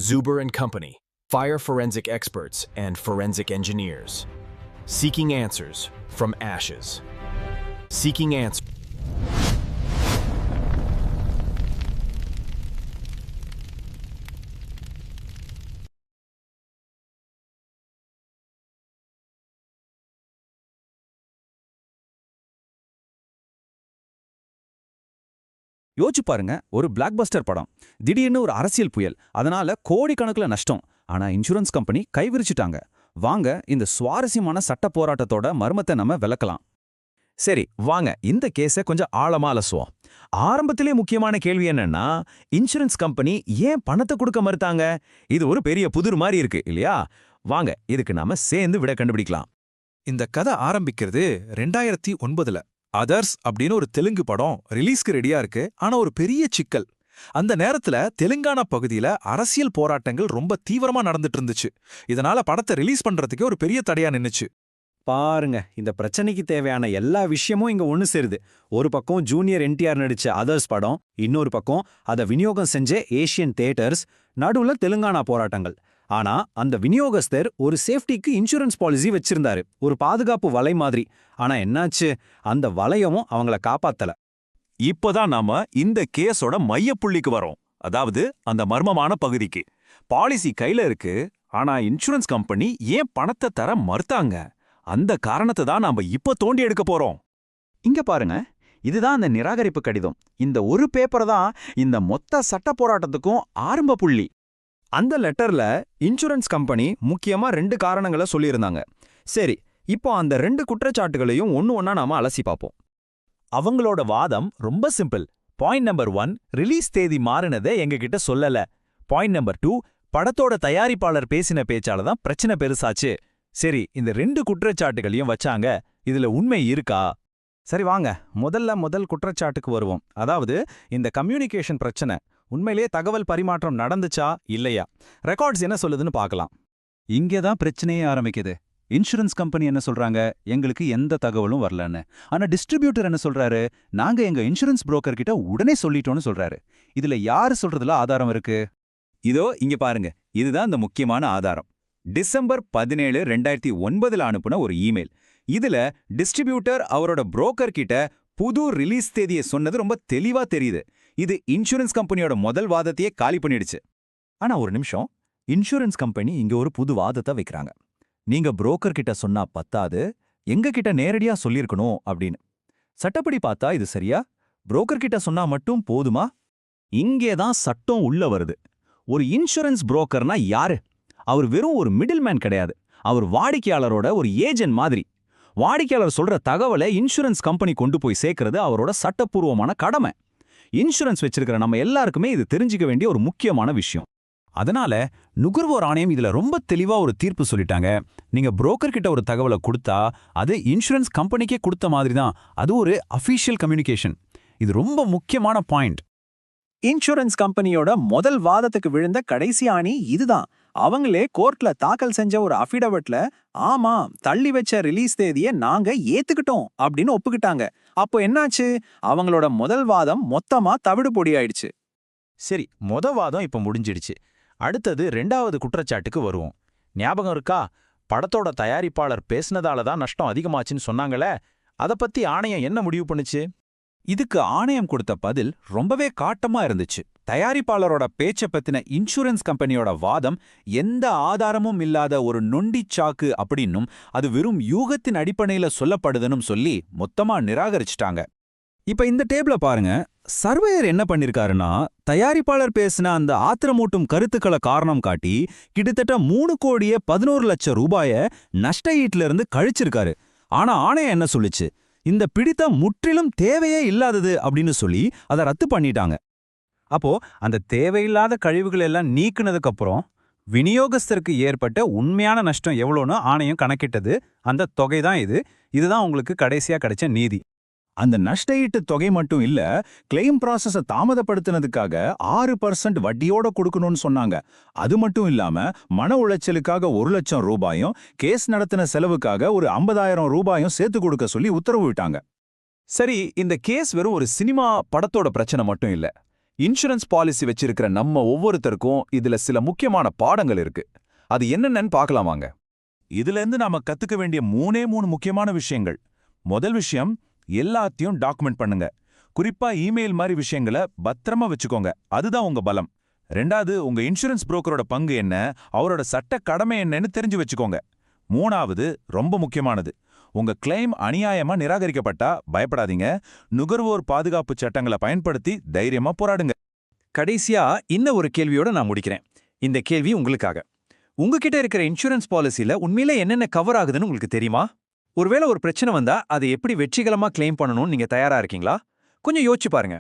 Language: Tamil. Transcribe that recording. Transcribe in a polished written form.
Zuber and Company, fire forensic experts and forensic engineers. Seeking answers from ashes. Seeking answers. யோசிச்சு பாருங்க, ஒரு பிளாக் பஸ்டர் படம், திடீர்னு ஒரு அரசியல் புயல், அதனால கோடிக்கணக்கில் நஷ்டம். ஆனா இன்சூரன்ஸ் கம்பெனி கைவிரிச்சிட்டாங்க. வாங்க இந்த சுவாரஸ்யமான சட்ட போராட்டத்தோட மர்மத்தை நம்ம விளக்கலாம். சரி வாங்க இந்த கேஸை கொஞ்சம் ஆழமா அலசுவோம். ஆரம்பத்திலே முக்கியமான கேள்வி என்னன்னா, இன்சூரன்ஸ் கம்பெனி ஏன் பணத்தை கொடுக்க மறுத்தாங்க? இது ஒரு பெரிய புதிர் மாதிரி இருக்கு இல்லையா? வாங்க இதுக்கு நாம சேர்ந்து விட கண்டுபிடிக்கலாம். இந்த கதை ஆரம்பிக்கிறது 2009ல. அதர்ஸ் அப்படின்னு ஒரு தெலுங்கு படம் ரிலீஸ்க்கு ரெடியா இருக்கு. ஆனா ஒரு பெரிய சிக்கல். அந்த நேரத்துல தெலுங்கானா பகுதியில அரசியல் போராட்டங்கள் ரொம்ப தீவிரமா நடந்துட்டு இருந்துச்சு. இதனால படத்தை ரிலீஸ் பண்றதுக்கே ஒரு பெரிய தடையா நின்னுச்சு. பாருங்க, இந்த பிரச்சனைக்கு தேவையான எல்லா விஷயமும் இங்க ஒண்ணு சேருது. ஒரு பக்கம் ஜூனியர் என்டிஆர் நடிச்ச அதர்ஸ் படம், இன்னொரு பக்கம் அதை விநியோகம் செஞ்ச ஏஷியன் தியேட்டர்ஸ், நடுவுல தெலுங்கானா போராட்டங்கள். ஆனா அந்த விநியோகஸ்தர் ஒரு சேஃப்டிக்கு இன்சூரன்ஸ் பாலிசி வச்சிருந்தாரு, ஒரு பாதுகாப்பு வலை மாதிரி. ஆனா என்னாச்சு, அந்த வலையமும் அவங்கள காப்பாத்தல. இப்போதான் நாம இந்த கேஸோட மையப்புள்ளிக்கு வரோம். அதாவது அந்த மர்மமான பகுதிக்கு. பாலிசி கையில இருக்கு, ஆனா இன்சூரன்ஸ் கம்பெனி ஏன் பணத்தை தர மறுத்தாங்க? அந்த காரணத்தை தான் நாம இப்ப தோண்டி எடுக்க போறோம். இங்க பாருங்க, இதுதான் அந்த நிராகரிப்பு கடிதம். இந்த ஒரு பேப்பர் தான் இந்த மொத்த சட்ட போராட்டத்துக்கும் ஆரம்ப புள்ளி. அந்த லெட்டர்ல இன்சூரன்ஸ் கம்பெனி முக்கியமா 2 காரணங்களை சொல்லியிருந்தாங்க. சரி, இப்போ அந்த 2 குற்றச்சாட்டுகளையும் ஒன்னா நாம அலசி பார்ப்போம். அவங்களோட வாதம் ரொம்ப சிம்பிள். பாயிண்ட் நம்பர் 1, ரிலீஸ் தேதி மாறினதை எங்ககிட்ட சொல்லல. பாயிண்ட் நம்பர் 2, படத்தோட தயாரிப்பாளர் பேசின பேச்சால தான் பிரச்சனை பெருசாச்சு. சரி, இந்த 2 குற்றச்சாட்டுகளையும் வச்சாங்க. இதுல உண்மை இருக்கா? சரி வாங்க, முதல் குற்றச்சாட்டுக்கு வருவோம். அதாவது இந்த கம்யூனிகேஷன் பிரச்சனை. உண்மையிலே தகவல் பரிமாற்றம் நடந்துச்சா இல்லையா? ரெக்கார்ட்ஸ் என்ன சொல்லுதுன்னு பார்க்கலாம். இங்கேதான் பிரச்சனையே ஆரம்பிக்குது. இன்சூரன்ஸ் கம்பெனி என்ன சொல்றாங்க, எங்களுக்கு எந்த தகவலும் வரலன்னு. ஆனா டிஸ்ட்ரிபியூட்டர் என்ன சொல்றாரு, நாங்க எங்க இன்சூரன்ஸ் புரோக்கர் கிட்ட உடனே சொல்லிட்டோம்னு சொல்றாரு. இதுல யாரு சொல்றதுல ஆதாரம் இருக்கு? இதோ இங்க பாருங்க, இதுதான் இந்த முக்கியமான ஆதாரம். டிசம்பர் 17, 2009 அனுப்புன ஒரு இமெயில். இதுல டிஸ்ட்ரிபியூட்டர் அவரோட புரோக்கர் கிட்ட புது ரிலீஸ் தேதியை சொன்னது ரொம்ப தெளிவா தெரியுது. இது இன்சூரன்ஸ் கம்பெனியோட முதல் வாதத்தையே காலி பண்ணிடுச்சு. ஆனா ஒரு நிமிஷம், இன்சூரன்ஸ் கம்பெனி இங்க ஒரு புது வாதத்தை வைக்கிறாங்க. நீங்க புரோக்கர் கிட்ட சொன்னா பத்தாது, எங்க கிட்ட நேரடியா சொல்லிருக்கணும் அப்படின்னு. சட்டப்படி பார்த்தா இது சரியா? புரோக்கர் கிட்ட சொன்னா மட்டும் போதுமா? இங்கேதான் சட்டம் உள்ள வருது. ஒரு இன்சூரன்ஸ் புரோக்கர்னா யாரு? அவர் வெறும் ஒரு மிடில்மேன் கிடையாது. அவர் வாடிக்கையாளரோட ஒரு ஏஜென்ட் மாதிரி. வாடிக்கையாளர் சொல்ற தகவலை இன்சூரன்ஸ் கம்பெனி கொண்டு போய் சேர்க்கறது அவரோட சட்டப்பூர்வமான கடமை. இன்சூரன்ஸ் வச்சிருக்கிற நம்ம எல்லாருக்குமே இது தெரிஞ்சுக்க வேண்டிய ஒரு முக்கியமான விஷயம். அதனால நுகர்வோர் ஆணையம் இதுல ரொம்ப தெளிவா ஒரு தீர்ப்பு சொல்லிட்டாங்க. நீங்க புரோக்கர் கிட்ட ஒரு தகவலை கொடுத்தா அது இன்சூரன்ஸ் கம்பெனிக்கே கொடுத்த மாதிரி தான். அது ஒரு அஃபீஷியல் கம்யூனிகேஷன். இது ரொம்ப முக்கியமான பாயிண்ட். இன்சூரன்ஸ் கம்பெனியோட முதல் வாதத்துக்கு விழுந்த கடைசி ஆணி இதுதான். அவங்களே கோர்ட்ல தாக்கல் செஞ்ச ஒரு அஃபிடவிட்ல ஆமா தள்ளி வச்ச ரிலீஸ் தேதியை நாங்க ஏத்துக்கிட்டோம் அப்படின்னு ஒப்புக்கிட்டாங்க. அப்போ என்னாச்சு, அவங்களோட முதல் வாதம் மொத்தமா தவிடு பொடி ஆயிடுச்சு. சரி, வாதம் இப்ப முடிஞ்சிடுச்சு. அடுத்தது 2வது குற்றச்சாட்டுக்கு வருவோம். ஞாபகம் இருக்கா? படத்தோட தயாரிப்பாளர் பேசினதால தான் நஷ்டம் அதிகமாச்சுன்னு சொன்னாங்களே, அதை பத்தி ஆணையம் என்ன முடிவு பண்ணுச்சு? இதுக்கு ஆணையம் கொடுத்த பதில் ரொம்பவே காட்டமா இருந்துச்சு. தயாரிப்பாளரோட பேச்ச பத்தின இன்சூரன்ஸ் கம்பெனியோட வாதம் எந்த ஆதாரமும் இல்லாத ஒரு நொண்டிச்சாக்கு அப்படின்னும், அது வெறும் யூகத்தின் அடிப்படையில சொல்லப்படுதுன்னு சொல்லி மொத்தமா நிராகரிச்சிட்டாங்க. இப்ப இந்த டேபிள பாருங்க. சர்வேயர் என்ன பண்ணிருக்காருன்னா, தயாரிப்பாளர் பேசின அந்த ஆத்திரமூட்டும் கருத்துக்களை காரணம் காட்டி கிட்டத்தட்ட 3,11,00,000 ரூபாய நஷ்ட ஈட்டுல இருந்து கழிச்சிருக்காரு. ஆனா ஆணையம் என்ன சொல்லுச்சு, இந்த பிடித்தம் முற்றிலும் தேவையே இல்லாதது அப்படின்னு சொல்லி அதை ரத்து பண்ணிட்டாங்க. அப்போ அந்த தேவையில்லாத கழிவுகள் எல்லாம் நீக்குனதுக்கு அப்புறம் விநியோகஸ்தருக்கு ஏற்பட்ட உண்மையான நஷ்டம் எவ்வளோன்னு ஆணையம் கணக்கிட்டது. அந்த தொகை தான் இது. இதுதான் உங்களுக்கு கடைசியா கிடைச்ச நீதி. அந்த நஷ்ட ஈட்டு தொகை மட்டும் இல்ல, கிளைம் ப்ராசஸ தாமதப்படுத்தினதுக்காக 6% வட்டியோட கொடுக்கணும்னு சொன்னாங்க. அது மட்டும் இல்லாம மன உளைச்சலுக்காக 1,00,000 ரூபாயும், கேஸ் நடத்தின செலவுக்காக ஒரு 50,000 ரூபாயும் சேர்த்து கொடுக்க சொல்லி உத்தரவு விட்டாங்க. சரி, இந்த கேஸ் வெறும் ஒரு சினிமா படத்தோட பிரச்சனை மட்டும் இல்ல. இன்சூரன்ஸ் பாலிசி வச்சிருக்கிற நம்ம ஒவ்வொருத்தருக்கும் இதுல சில முக்கியமான பாடங்கள் இருக்கு. அது என்னென்னு பார்க்கலாமாங்க? இதுல இருந்து நாம கத்துக்க வேண்டிய மூணு முக்கியமான விஷயங்கள். முதல் விஷயம், எல்லாத்தையும் டாக்குமெண்ட் பண்ணுங்க. குறிப்பா இமெயில் மாதிரி விஷயங்களை பத்திரமா வச்சுக்கோங்க, அதுதான் உங்க பலம். ரெண்டாவது, உங்க இன்சூரன்ஸ் புரோக்கரோட பங்கு என்ன, அவரோட சட்ட கடமை என்னன்னு தெரிஞ்சு வச்சுக்கோங்க. மூணாவது, ரொம்ப முக்கியமானது, உங்க கிளைம் அநியாயமா நிராகரிக்கப்பட்டா பயப்படாதீங்க, நுகர்வோர் பாதுகாப்பு சட்டங்களை பயன்படுத்தி தைரியமா போராடுங்க. கடைசியா இன்னும் ஒரு கேள்வியோட நான் முடிக்கிறேன். இந்த கேள்வி உங்களுக்காக. உங்ககிட்ட இருக்கிற இன்சூரன்ஸ் பாலிசில உண்மையிலே என்னென்ன கவர் ஆகுதுன்னு உங்களுக்கு தெரியுமா? ஒருவேளை ஒரு பிரச்சனை வந்தா அதை எப்படி வெற்றிகரமா கிளைம் பண்ணணும்னு நீங்க தயாரா இருக்கீங்களா? கொஞ்சம் யோசிச்சு பாருங்க.